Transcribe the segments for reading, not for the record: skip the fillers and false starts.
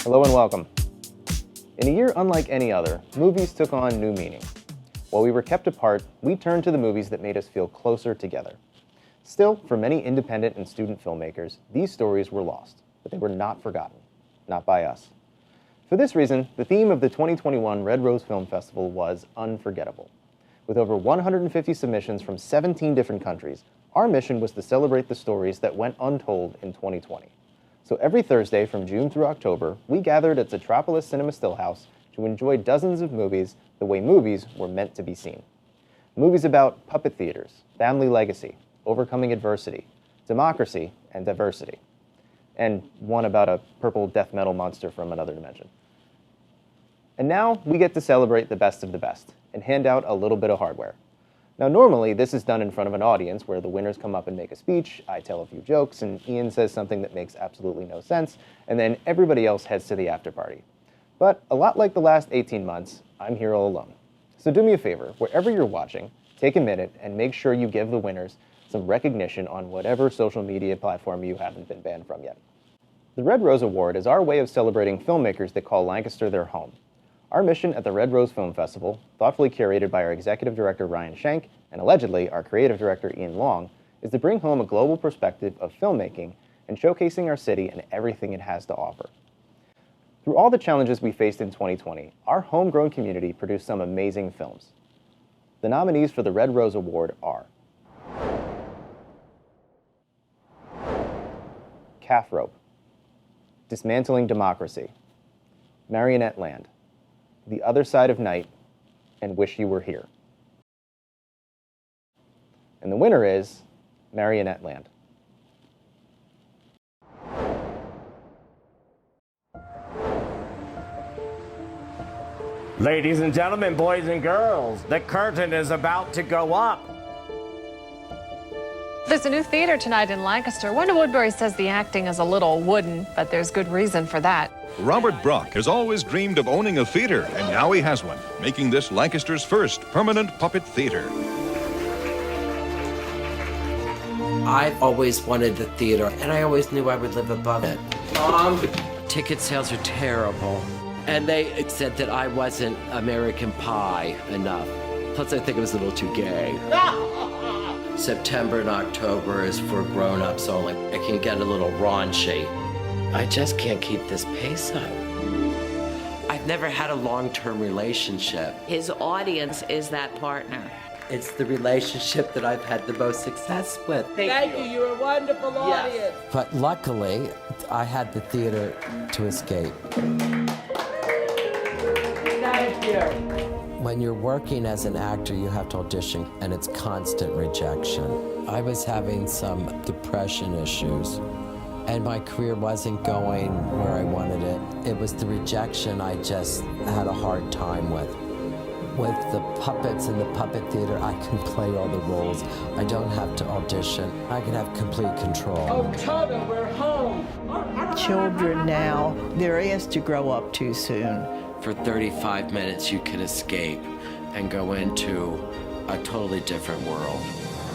Hello and welcome. In a year unlike any other, movies took on new meaning. While we were kept apart, we turned to the movies that made us feel closer together. Still, for many independent and student filmmakers, these stories were lost, but they were not forgotten. Not by us. For this reason, the theme of the 2021 Red Rose Film Festival was Unforgettable. With over 150 submissions from 17 different countries, our mission was to celebrate the stories that went untold in 2020. So every Thursday from June through October, we gathered at Zetropolis Cinema Stillhouse to enjoy dozens of movies the way movies were meant to be seen. Movies about puppet theaters, family legacy, overcoming adversity, democracy, and diversity. And one about a purple death metal monster from another dimension. And now we get to celebrate the best of the best and hand out a little bit of hardware. Now normally this is done in front of an audience where the winners come up and make a speech, I tell a few jokes, and Ian says something that makes absolutely no sense, and then everybody else heads to the after party. But a lot like the last 18 months, I'm here all alone. So do me a favor, wherever you're watching, take a minute and make sure you give the winners some recognition on whatever social media platform you haven't been banned from yet. The Red Rose Award is our way of celebrating filmmakers that call Lancaster their home. Our mission at the Red Rose Film Festival, thoughtfully curated by our executive director Ryan Schenk and allegedly our creative director Ian Long, is to bring home a global perspective of filmmaking and showcasing our city and everything it has to offer. Through all the challenges we faced in 2020, our homegrown community produced some amazing films. The nominees for the Red Rose Award are Calf Rope, Dismantling Democracy, Marionette Land, The Other Side of Night, and Wish You Were Here. And the winner is Marionette Land. Ladies and gentlemen, boys and girls, the curtain is about to go up. There's a new theater tonight in Lancaster. Wanda Woodbury says the acting is a little wooden, but there's good reason for that. Robert Brock has always dreamed of owning a theater, and now he has one, making this Lancaster's first permanent puppet theater. I've always wanted the theater, and I always knew I would live above it. Ticket sales are terrible, and they said that I wasn't American Pie enough. Plus, I think it was a little too gay. September and October is for grown-ups only. It can get a little raunchy. I just can't keep this pace up. I've never had a long-term relationship. His audience is that partner. It's the relationship that I've had the most success with. Thank you. You're a wonderful audience. But luckily, I had the theater to escape. Thank you. When you're working as an actor, you have to audition, and it's constant rejection. I was having some depression issues, and my career wasn't going where I wanted it. It was the rejection I just had a hard time with. With the puppets in the puppet theater, I can play all the roles. I don't have to audition. I can have complete control. Oh, Toto, we're home. Children now, they're asked to grow up too soon. For 35 minutes, you can escape and go into a totally different world.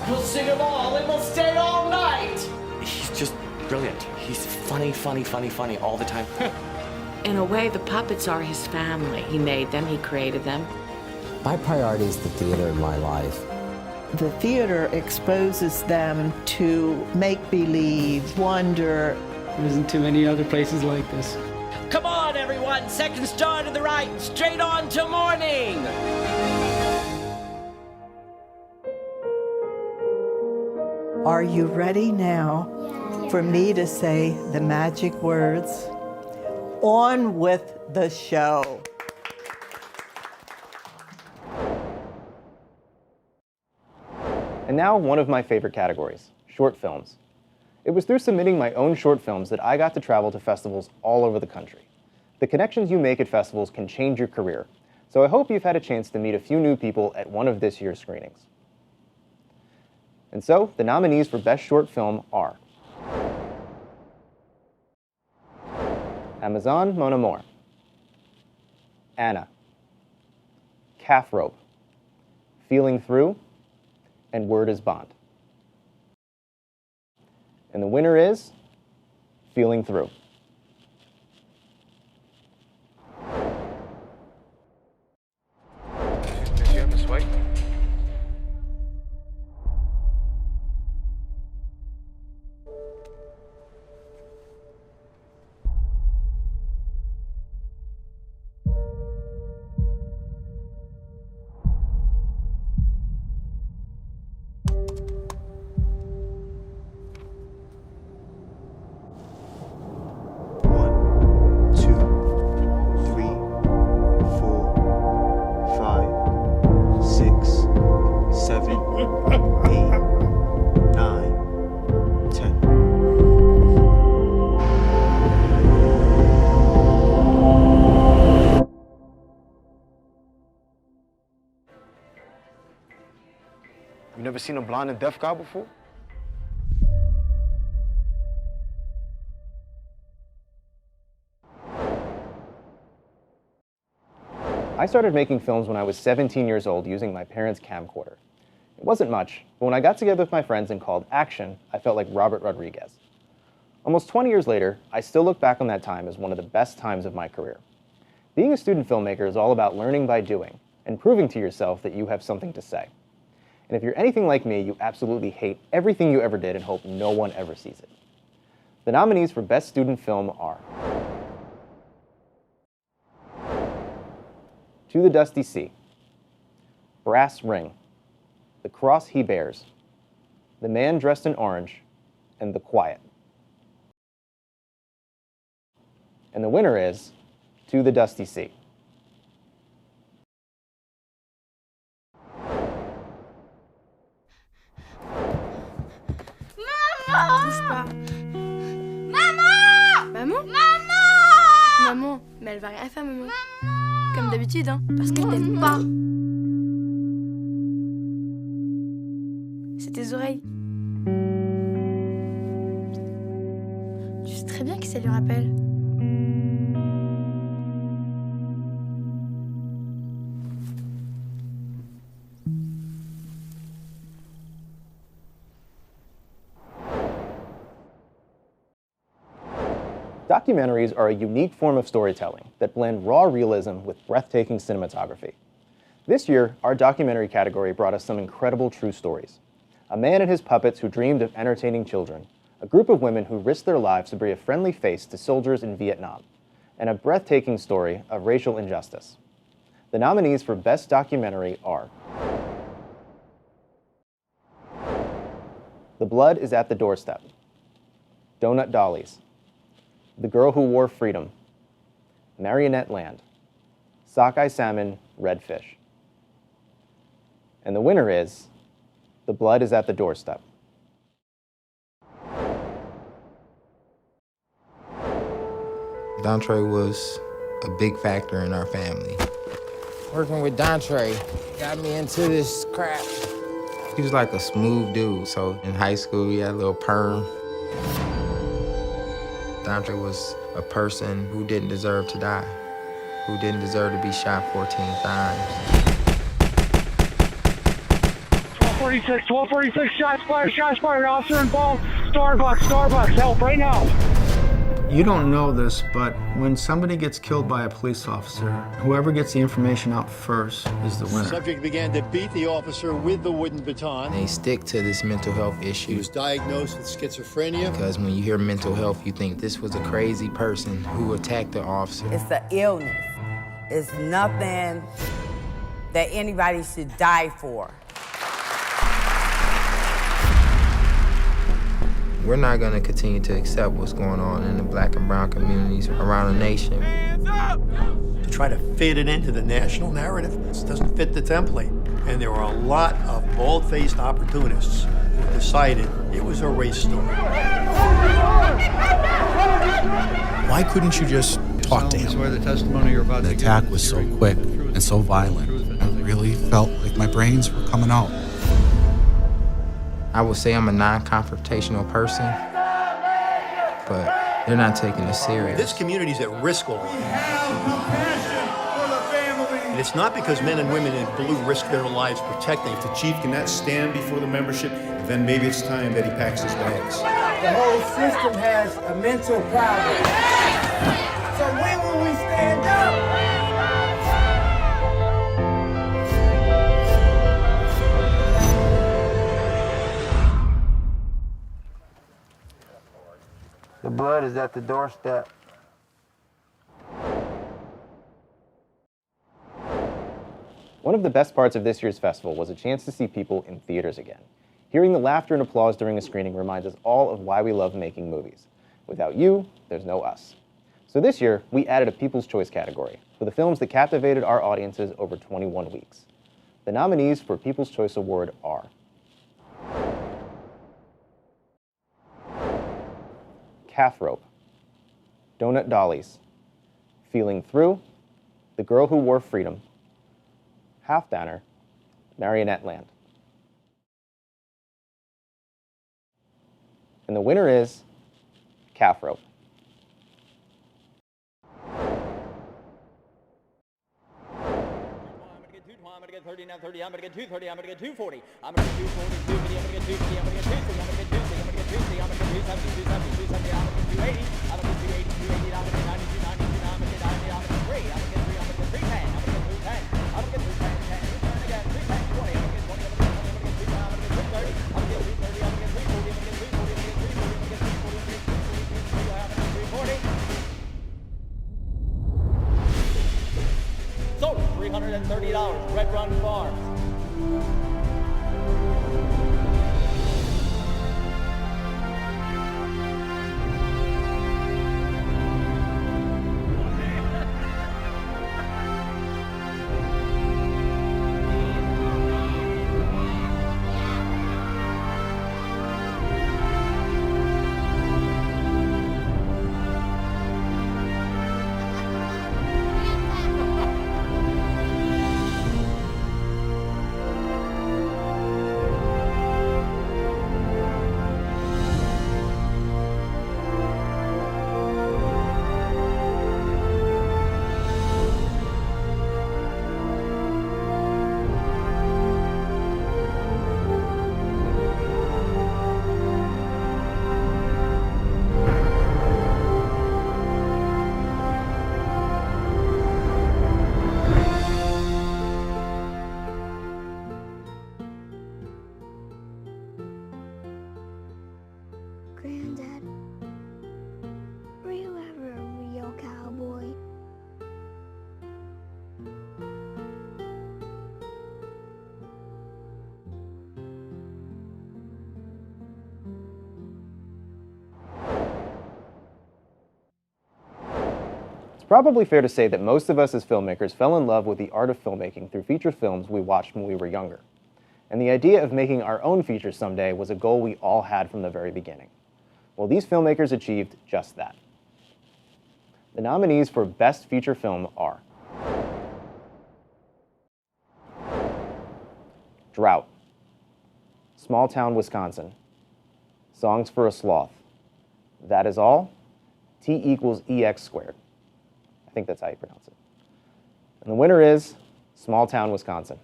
We'll sing them all and we'll stay all night. He's just brilliant. He's funny all the time. In a way, the puppets are his family. He made them, he created them. My priority is the theater in my life. The theater exposes them to make-believe, wonder. There isn't too many other places like this. Come on, everyone. Second star to the right. Straight on to morning. Are you ready now for me to say the magic words? On with the show. And now one of my favorite categories, short films. It was through submitting my own short films that I got to travel to festivals all over the country. The connections you make at festivals can change your career, so I hope you've had a chance to meet a few new people at one of this year's screenings. And so, the nominees for Best Short Film are Amazon Mon Amour, Anna, Calf Rope, Feeling Through, and Word is Bond. And the winner is Feeling Through. seen a blind and deaf guy before? I started making films when I was 17 years old using my parents' camcorder. It wasn't much, but when I got together with my friends and called action, I felt like Robert Rodriguez. Almost 20 years later, I still look back on that time as one of the best times of my career. Being a student filmmaker is all about learning by doing and proving to yourself that you have something to say. And if you're anything like me, you absolutely hate everything you ever did and hope no one ever sees it. The nominees for Best Student Film are To the Dusty Sea, Brass Ring, The Cross He Bears, The Man Dressed in Orange, and The Quiet. And the winner is To the Dusty Sea. Bouge pas. Maman! Maman? Maman! Maman, mais elle va rien faire, maman. Comme d'habitude, hein, parce qu'elle t'aime pas. C'est tes oreilles. Tu sais très bien que ça lui rappelle. Documentaries are a unique form of storytelling that blend raw realism with breathtaking cinematography. This year, our documentary category brought us some incredible true stories. A man and his puppets who dreamed of entertaining children, a group of women who risked their lives to bring a friendly face to soldiers in Vietnam, and a breathtaking story of racial injustice. The nominees for Best Documentary are The Blood is at the Doorstep, Donut Dollies, The Girl Who Wore Freedom, Marionette Land, Sockeye Salmon, Red Fish. And the winner is The Blood is at the Doorstep. Dontre was a big factor in our family. Working with Dontre got me into this crap. He was like a smooth dude, so in high school he had a little perm. Dontre was a person who didn't deserve to die, who didn't deserve to be shot 14 times. 1246, shots fired, officer involved, Starbucks, help right now. You don't know this, but when somebody gets killed by a police officer, whoever gets the information out first is the winner. Subject began to beat the officer with the wooden baton. They stick to this mental health issue. He was diagnosed with schizophrenia. Because when you hear mental health, you think this was a crazy person who attacked the officer. It's an illness. It's nothing that anybody should die for. We're not going to continue to accept what's going on in the Black and brown communities around the nation. To try to fit it into the national narrative, this doesn't fit the template. And there were a lot of bald-faced opportunists who decided it was a race story. Why couldn't you just talk to him? The attack was so quick and so violent. I really felt like my brains were coming out. I would say I'm a non-confrontational person, but they're not taking it serious. This community's at risk already. And it's not because men and women in blue risk their lives protecting. If the chief cannot stand before the membership, then maybe it's time that he packs his bags. The whole system has a mental problem. So when will we stand up? The blood is at the doorstep. One of the best parts of this year's festival was a chance to see people in theaters again. Hearing the laughter and applause during a screening reminds us all of why we love making movies. Without you, there's no us. So this year, we added a People's Choice category for the films that captivated our audiences over 21 weeks. The nominees for People's Choice Award are Calf Rope, Donut Dollies, Feeling Through, The Girl Who Wore Freedom, Half Downer, Marionette Land. And the winner is Calf Rope. I'm gonna get 30, now 30, I'm gonna get 230, I'm gonna get 240, I'm gonna get 240, 250, I'm gonna get 250, I'm gonna get 260, I'm gonna get 260, I'm gonna get 260, I'm gonna get 270, 270, 270, I'm gonna get 280, I'm gonna get 280, 280, I'm gonna get 92, 92, I'm gonna get 90, I'm gonna get 3, I'm gonna get 3, I'm gonna get 310, I'm gonna get 310, I'm gonna get 310, 10, return again, 310, 20, I'm gonna get 20, I'm gonna get 20, I'm gonna get 3, I'm gonna get 330, I'm gonna get 330, I'm gonna get 340, I'm gonna get 340, I'm gonna get 340, I'm gonna get 340, I'm gonna get 340, I'm gonna get 340, Sold $330, Red Run Farms. Granddad, were you ever a real cowboy? It's probably fair to say that most of us as filmmakers fell in love with the art of filmmaking through feature films we watched when we were younger. And the idea of making our own features someday was a goal we all had from the very beginning. Well, these filmmakers achieved just that. The nominees for Best Feature Film are Drought, Small Town, Wisconsin, Songs for a Sloth, That Is All, T = EX squared. I think that's how you pronounce it. And the winner is Small Town, Wisconsin.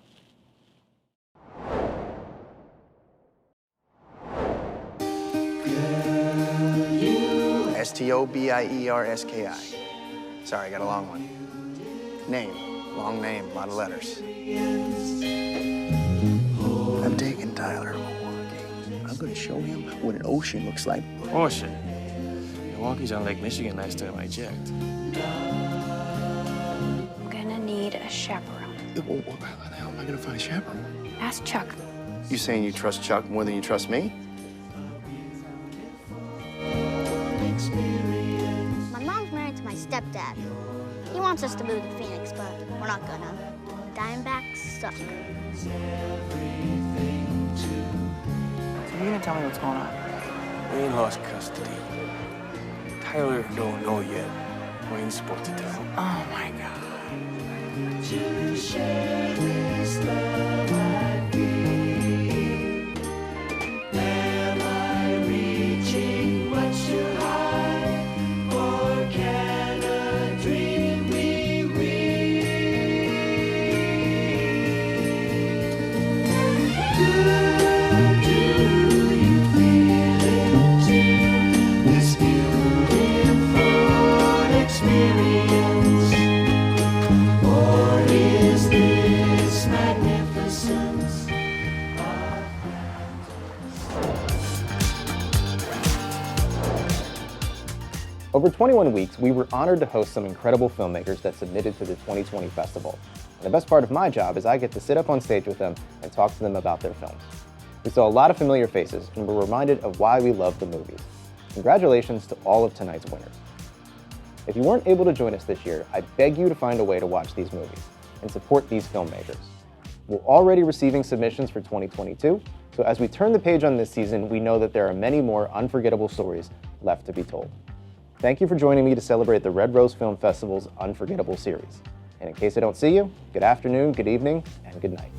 STOBIERSKI. Sorry, I got a long one. Name. Long name, a lot of letters. I'm taking Tyler to Milwaukee. I'm gonna show him what an ocean looks like. Ocean? Milwaukee's on Lake Michigan last time I checked. I'm gonna need a chaperone. Well, how the hell am I gonna find a chaperone? Ask Chuck. You saying you trust Chuck more than you trust me? My mom's married to my stepdad. He wants us to move to Phoenix, but we're not gonna. Diamondbacks suck. So you gonna tell me what's going on? We ain't lost custody. Tyler don't know yet. We ain't supposed to tell. Oh my God. Am I reaching much too high, or can a dream be real? Do you feel into this beautiful experience, or is this magnificence? Over 21 weeks, we were honored to host some incredible filmmakers that submitted to the 2020 festival. And the best part of my job is I get to sit up on stage with them and talk to them about their films. We saw a lot of familiar faces and were reminded of why we love the movies. Congratulations to all of tonight's winners. If you weren't able to join us this year, I beg you to find a way to watch these movies and support these filmmakers. We're already receiving submissions for 2022, so as we turn the page on this season, we know that there are many more unforgettable stories left to be told. Thank you for joining me to celebrate the Red Rose Film Festival's Unforgettable series. And in case I don't see you, good afternoon, good evening, and good night.